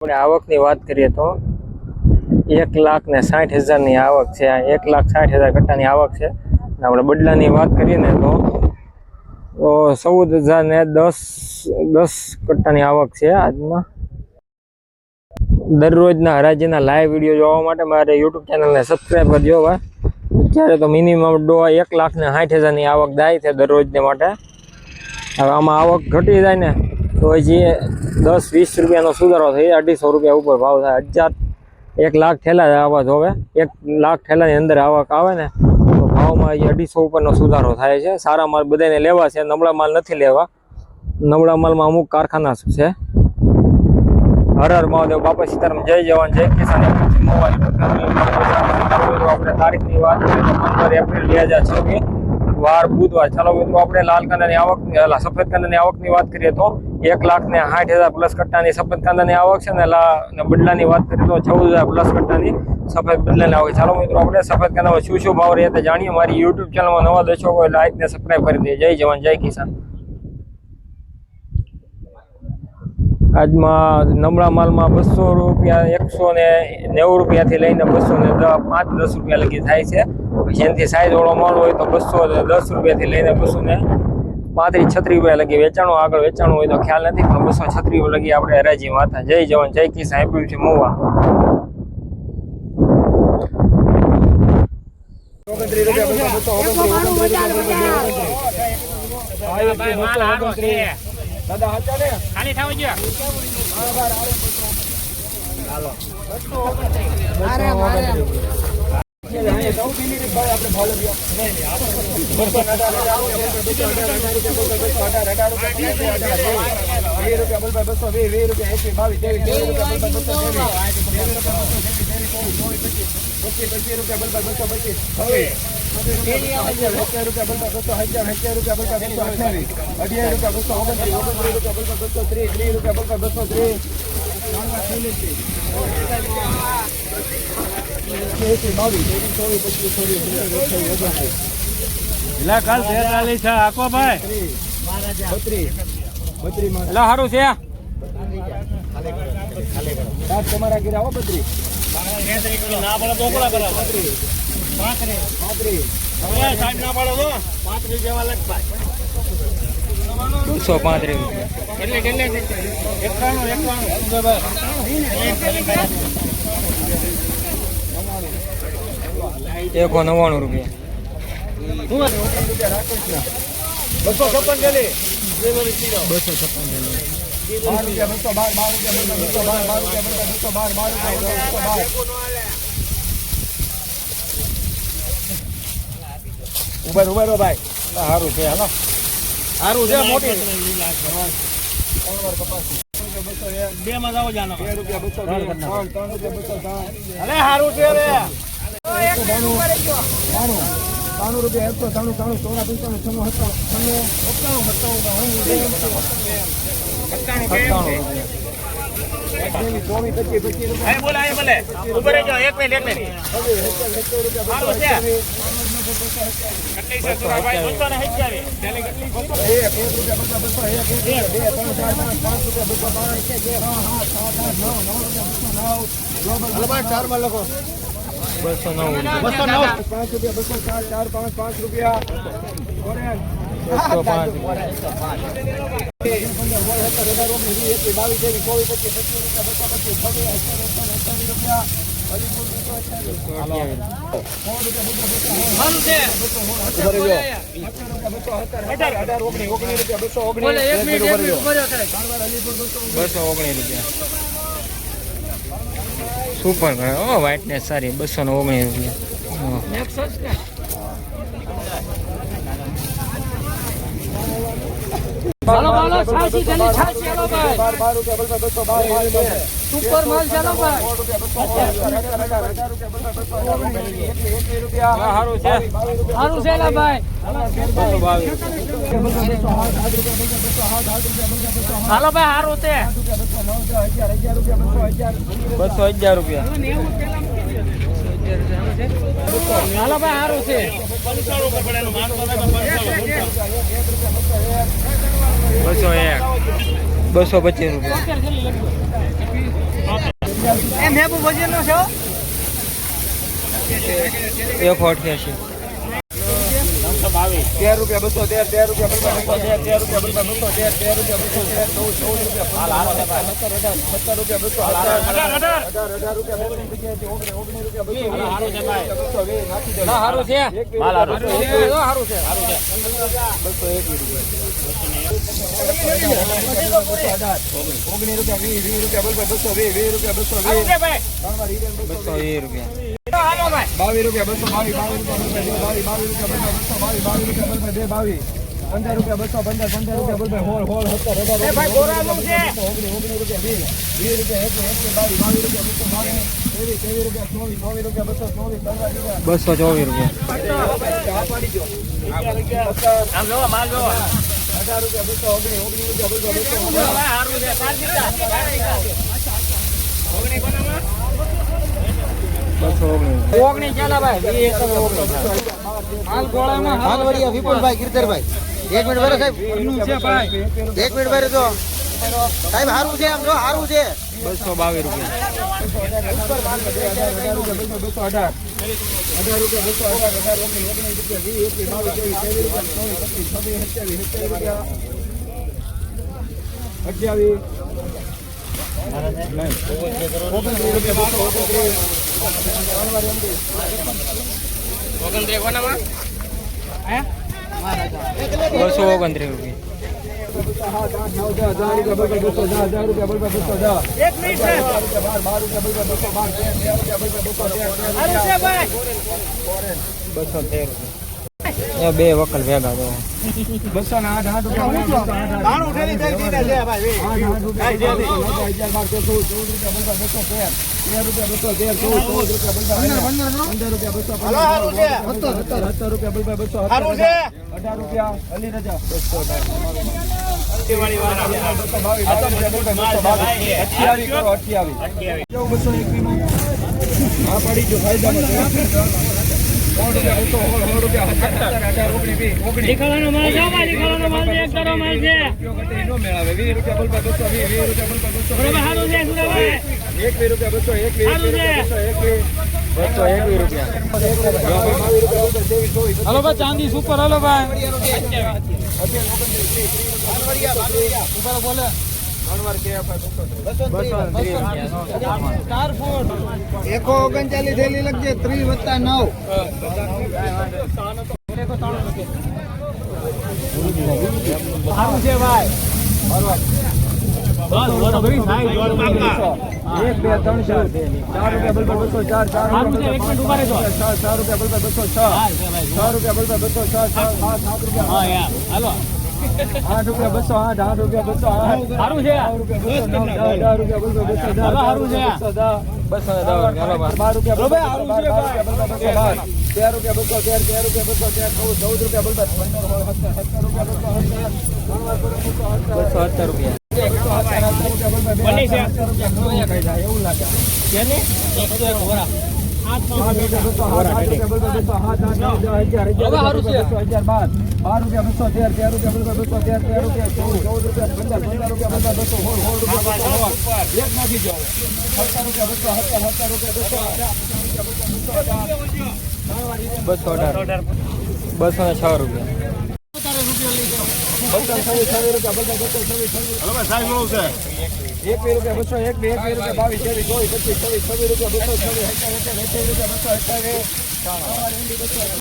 આપણે આવકની વાત કરીએ તો 1,60,000ની આવક છે. 1,60,000 કટ્ટાની આવક છે. આપણે બદલાની વાત કરીએ ને તો 14,010 કટ્ટાની આવક છે. આજમાં દરરોજના હરાજીના લાઈવ વિડીયો જોવા માટે મારે યુટ્યુબ ચેનલને સબસ્ક્રાઈબ કરજો. અત્યારે તો મિનિમમ 1,60,000ની આવક થાય છે દરરોજને માટે. હવે આમાં આવક ઘટી જાય ને તો હજી 10-20 રૂપિયાનો સુધારો થઈ 250 રૂપિયા ઉપર ભાવ થાય. 1 લાખ થેલા આવવા જોવે. 1 લાખ થેલાની અંદર આવક આવે ને તો ભાવમાં 250 ઉપરનો સુધારો થાય છે. સારા માલ બધાને લેવા છે, નબળા માલ નથી લેવા. નબળા માલમાં અમુક કારખાના છે. હર હર મહાદેવ, બાપા સીતારામ, જય જવાન, જય કિસાન. આપણે તારીખની વાત કરીએ તો 15 એપ્રિલ 2026 વાર બુધવાર. ચાલો મિત્રો, આપણે લાલ કાંદાની આવક, સફેદ કાંદાની આવકની વાત કરીએ તો 1,60,000 પ્લસ કટ્ટાની સફેદ કાંદાની આવક છે ને બદલાની વાત કરીએ તો 14,000 પ્લસ કટ્ટાની સફેદ બદલાની આવક. ચાલો મિત્રો, આપણે સફેદ કાંદામાં શું ભાવ રહે તે જાણીએ. મારી યુટ્યુબ ચેનલમાં નવા દર્શકો હોય લાઈક ને સબસ્ક્રાઈબ કરી દે. જય જવાન, જય કિસાન. આજમાં નબળા માલમાં 200 રૂપિયા, 190 રૂપિયાથી લઈને 205-10 રૂપિયા લગી થાય છે. પછી એનાથી સાઈઝ વાળો માલ હોય તો 210 રૂપિયાથી લઈને 235-36 રૂપિયા લગી વેચાણું. આગળ વેચાણું હોય તો ખ્યાલ નથી, પણ 236 લગી આપણે હરાજીમાં હતા. જય જવાન, જય કિસાન. આપ્યું છે મોવા. દાદા હાચા ને ખાલી થાવ જો હાલો અરે મારે આપણે ભાવ લઈએ નહીં કાલ 43 છે આકો ભાઈ 32 સારું છે તમારા ઘરે આવો 32 ના પડે તો કોલા કરાવો 35 સાહેબ ના પાડો તો 35 જેવા લખ ભાઈ 235 કેટલે 199 રૂપિયા. 256 ગેલી 256 ઉભા ભાઈ સારું છે. હાલો સારું છે મોટી બે માં જાવ જાનો 2 રૂપિયા 200 અરે સારું છે રે 92 રૂપિયા 193 ચાર માં લખો 209 5 રૂપિયા 219 સુપર વ્હાઇટનેસ સારી 219 રૂપિયા. ચાલો ચાલો છાસી જલ્દી છાસી ચાલો ભાઈ 12 રૂપિયા સુપર માલ ચાલો ભાઈ સારું છે ભાઈ હાલો ભાઈ સારું છે 211 રૂપિયા. હાલો ભાઈ સારું છે 201 225 રૂપિયા. નેબુ વજનનો છે 188 13 રૂપિયા 213 રૂપિયા 13 રૂપિયા 13 રૂપિયા 17 હાલ વડિયા વિપુલભાઈ ગિરધરભાઈ 1 મિનિટ બરે સાહેબ છે ભાઈ 1 મિનિટ બરે જો સાહેબ હારું છે આમ જો હારું છે 222 રૂપિયા 229 રૂપિયા બે વકલ ભેગા તો 221 હાલો ભાઈ ચાંદી સુપર હાલો ભાઈ બોલે 139 થેલી લખજે 30 + 9 સારું છે ભાઈ 1 2 3 4 4 રૂપિયા 8 રૂપિયા 208 8 રૂપિયા 208 સારું છે 10 રૂપિયા 12 રૂપિયા 13 રૂપિયા 217 રૂપિયા બની છે એવું લાગે કેને 206 રૂપિયા એક રૂપિયા 200 એક રૂપિયા 22 23 24 25 26 રૂપિયા 226 રૂપિયા 227